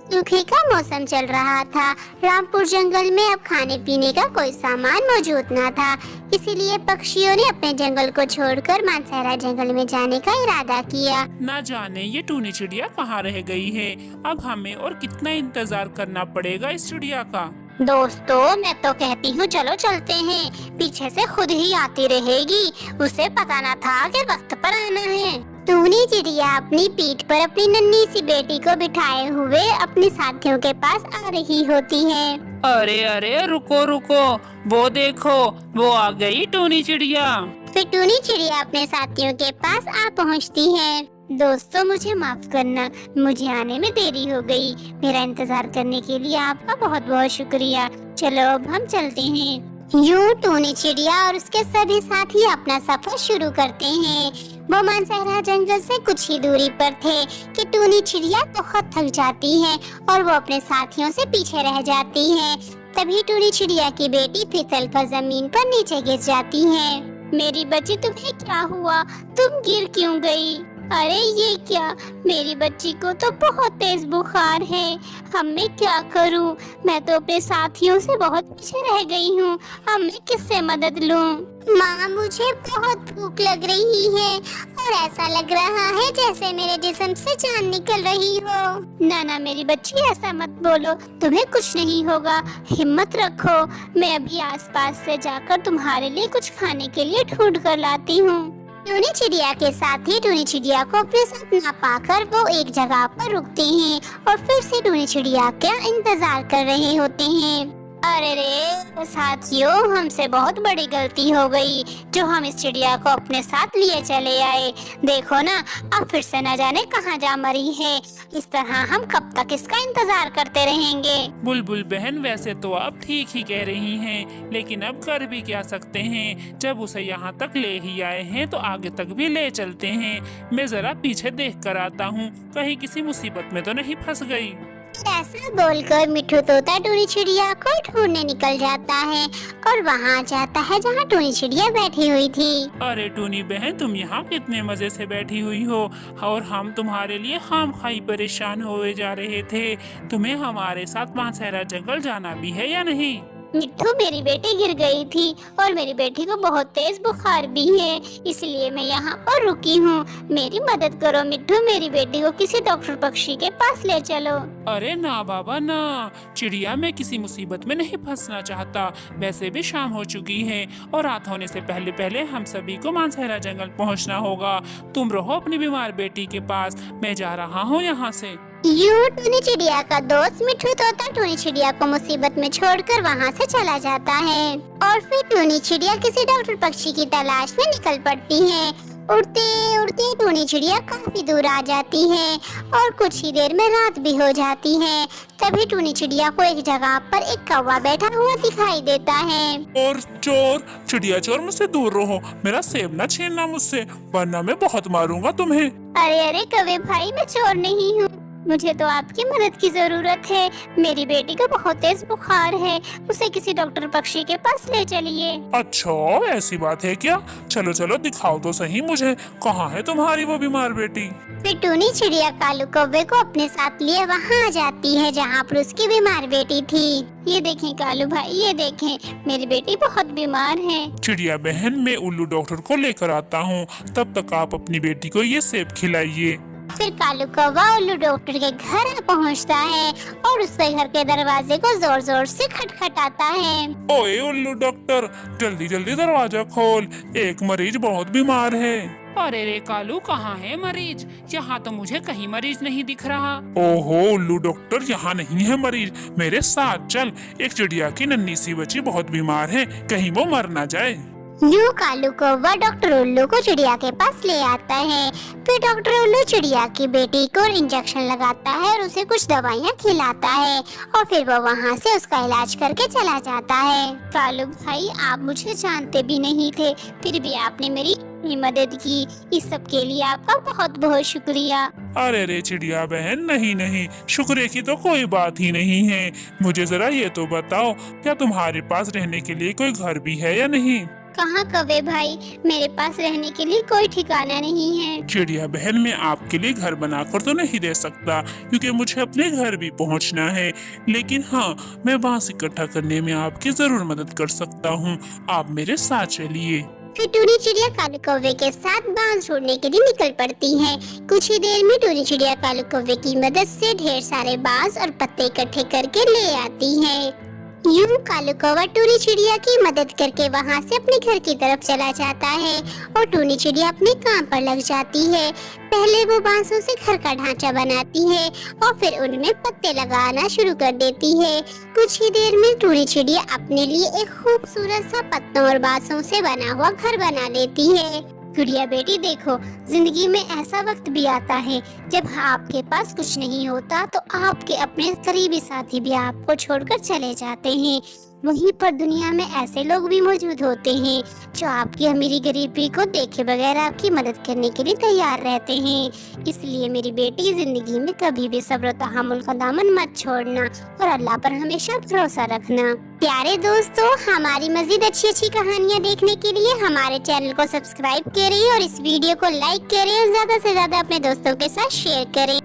सूखे का मौसम चल रहा था। रामपुर जंगल में अब खाने पीने का कोई सामान मौजूद न था, इसीलिए पक्षियों ने अपने जंगल को छोड़कर मानसहरा जंगल में जाने का इरादा किया। ना जाने ये टूनी चिड़िया कहाँ रह गई है। अब हमें और कितना इंतजार करना पड़ेगा इस चिड़िया का। दोस्तों, मैं तो कहती हूँ चलो चलते हैं, पीछे से खुद ही आती रहेगी, उसे पता न था कि वक्त पर आना है। टूनी चिड़िया अपनी पीठ पर अपनी नन्ही सी बेटी को बिठाए हुए अपने साथियों के पास आ रही होती है। अरे अरे रुको रुको, वो देखो वो आ गई टूनी चिड़िया। फिर टूनी चिड़िया अपने साथियों के पास आ पहुँचती है। दोस्तों, मुझे माफ करना, मुझे आने में देरी हो गई। मेरा इंतजार करने के लिए आपका बहुत बहुत शुक्रिया। चलो अब हम चलते हैं। यूं टूनी चिड़िया और उसके सभी साथी अपना सफर शुरू करते हैं। वो मानसहरा जंगल से कुछ ही दूरी पर थे कि टूनी चिड़िया बहुत थक जाती है और वो अपने साथियों से पीछे रह जाती है। तभी टूनी चिड़िया की बेटी फिसल कर जमीन पर नीचे गिर जाती है। मेरी बच्ची, तुम्हें क्या हुआ? तुम गिर क्यों गई? अरे ये क्या, मेरी बच्ची को तो बहुत तेज बुखार है। अब मैं क्या करूं? मैं तो अपने साथियों से बहुत पीछे रह गई हूं। अब मैं किससे मदद लूं? माँ, मुझे बहुत भूख लग रही है और ऐसा लग रहा है जैसे मेरे जिस्म से जान निकल रही हो। ना मेरी बच्ची, ऐसा मत बोलो, तुम्हें कुछ नहीं होगा, हिम्मत रखो। मैं अभी आसपास से जाकर तुम्हारे लिए कुछ खाने के लिए ढूंढ कर लाती हूँ। टूनी चिड़िया के साथी टूनी चिड़िया को अपने साथ ना पाकर वो एक जगह पर रुकते हैं और फिर से टूनी चिड़िया का इंतजार कर रहे होते हैं। अरे रे साथियों, हमसे बहुत बड़ी गलती हो गई जो हम इस चिड़िया को अपने साथ लिए चले आए। देखो ना, अब फिर से न जाने कहाँ जा मरी है। इस तरह हम कब तक इसका इंतजार करते रहेंगे? बुलबुल बहन, वैसे तो आप ठीक ही कह रही हैं, लेकिन अब कर भी क्या सकते हैं। जब उसे यहाँ तक ले ही आए हैं तो आगे तक भी ले चलते हैं। मैं जरा पीछे देख कर आता हूँ, कहीं किसी मुसीबत में तो नहीं फंस गई। ऐसा बोलकर मिठू तोता टूनी चिड़िया को ढूंढने निकल जाता है और वहाँ जाता है जहाँ टूनी चिड़िया बैठी हुई थी। अरे टूनी बहन, तुम यहाँ कितने मजे से बैठी हुई हो और हम तुम्हारे लिए खामखाई परेशान हुए जा रहे थे। तुम्हें हमारे साथ मानसहरा जंगल जाना भी है या नहीं? मिट्ठू, मेरी बेटी गिर गई थी और मेरी बेटी को बहुत तेज बुखार भी है, इसलिए मैं यहाँ पर रुकी हूँ। मेरी मदद करो मिट्ठू, मेरी बेटी को किसी डॉक्टर पक्षी के पास ले चलो। अरे ना बाबा ना, चिड़िया मैं किसी मुसीबत में नहीं फंसना चाहता। वैसे भी शाम हो चुकी है और रात होने से पहले पहले हम सभी को मानसहरा जंगल पहुँचना होगा। तुम रहो अपनी बीमार बेटी के पास, मैं जा रहा हूँ यहाँ से। यूं टूनी चिड़िया का दोस्त मिठू तोता टूनी चिड़िया को मुसीबत में छोड़कर वहाँ से चला जाता है और फिर टूनी चिड़िया किसी डॉक्टर पक्षी की तलाश में निकल पड़ती है। उड़ते उड़ते टूनी चिड़िया काफी दूर आ जाती है और कुछ ही देर में रात भी हो जाती है। तभी टूनी चिड़िया को एक जगह पर एक कौवा बैठा हुआ दिखाई देता है। और चोर, चिड़िया चोर, मुझसे दूर रहो, मेरा सेब न छीनना मुझसे, वरना मैं बहुत मारूंगा तुम्हें। अरे अरे कौवे भाई, मैं चोर नहीं हूँ, मुझे तो आपकी मदद की जरूरत है। मेरी बेटी को बहुत तेज बुखार है, उसे किसी डॉक्टर पक्षी के पास ले चलिए। अच्छा, ऐसी बात है क्या? चलो चलो दिखाओ तो सही मुझे, कहाँ है तुम्हारी वो बीमार बेटी? फिर टूनी चिड़िया कालू कौवे को अपने साथ लिए वहाँ आ जाती है जहाँ पर उसकी बीमार बेटी थी। ये देखें कालू भाई, ये देखें, मेरी बेटी बहुत बीमार है। चिड़िया बहन, मैं उल्लू डॉक्टर को लेकर आता हूँ, तब तक आप अपनी बेटी को ये सेब खिलाइए। फिर कालू कौवा उल्लू डॉक्टर के घर पहुंचता है और उसके घर के दरवाजे को जोर जोर से खटखटाता है। ओए उल्लू डॉक्टर, जल्दी जल्दी दरवाजा खोल, एक मरीज बहुत बीमार है। अरे रे कालू, कहाँ है मरीज? यहाँ तो मुझे कहीं मरीज नहीं दिख रहा। ओहो उल्लू डॉक्टर, यहाँ नहीं है मरीज, मेरे साथ चल। एक चिड़िया की नन्ही सी बच्ची बहुत बीमार है, कहीं वो मर ना जाए। यूं कालू कौवा डॉक्टर उल्लू को चिड़िया के पास ले आता है। फिर डॉक्टर उल्लू चिड़िया की बेटी को इंजेक्शन लगाता है और उसे कुछ दवाइयाँ खिलाता है और फिर वो वहाँ से उसका इलाज करके चला जाता है। कालू भाई, आप मुझे जानते भी नहीं थे, फिर भी आपने मेरी मदद की, इस सब के लिए आपका बहुत बहुत शुक्रिया। अरे रे चिड़िया बहन, नहीं नहीं, शुक्रिया की तो कोई बात ही नहीं है। मुझे जरा ये तो बताओ, क्या तुम्हारे पास रहने के लिए कोई घर भी है या नहीं? कहाँ कौवे भाई, मेरे पास रहने के लिए कोई ठिकाना नहीं है। चिड़िया बहन, मैं आपके लिए घर बनाकर तो नहीं दे सकता क्योंकि मुझे अपने घर भी पहुंचना है, लेकिन हाँ, मैं बांस इकट्ठा करने में आपकी जरूर मदद कर सकता हूँ। आप मेरे साथ चलिए। फिर टूनी चिड़िया कालू कौवे के साथ बांस ढूंढने के लिए निकल पड़ती है। कुछ ही देर में टूनी चिड़िया कालू कौवे की मदद से ढेर सारे बांस और पत्ते इकट्ठे करके ले आती है। यूं कालू कौवा टूनी चिड़िया की मदद करके वहां से अपने घर की तरफ चला जाता है और टूनी चिड़िया अपने काम पर लग जाती है। पहले वो बांसों से घर का ढांचा बनाती है और फिर उनमें पत्ते लगाना शुरू कर देती है। कुछ ही देर में टूनी चिड़िया अपने लिए एक खूबसूरत सा पत्तों और बांसों से बना हुआ घर बना लेती है। गुड़िया बेटी देखो, जिंदगी में ऐसा वक्त भी आता है जब आपके पास कुछ नहीं होता तो आपके अपने करीबी साथी भी आपको छोड़कर चले जाते हैं। वहीं पर दुनिया में ऐसे लोग भी मौजूद होते हैं जो आपकी अमीरी गरीबी को देखे बगैर आपकी मदद करने के लिए तैयार रहते हैं। इसलिए मेरी बेटी, जिंदगी में कभी भी सब्र और तहम्मुल का दामन मत छोड़ना और अल्लाह पर हमेशा भरोसा रखना। प्यारे दोस्तों, हमारी मजीद अच्छी कहानियाँ देखने के लिए हमारे चैनल को सब्सक्राइब करें और इस वीडियो को लाइक करें और ज्यादा से ज्यादा अपने दोस्तों के साथ शेयर करें।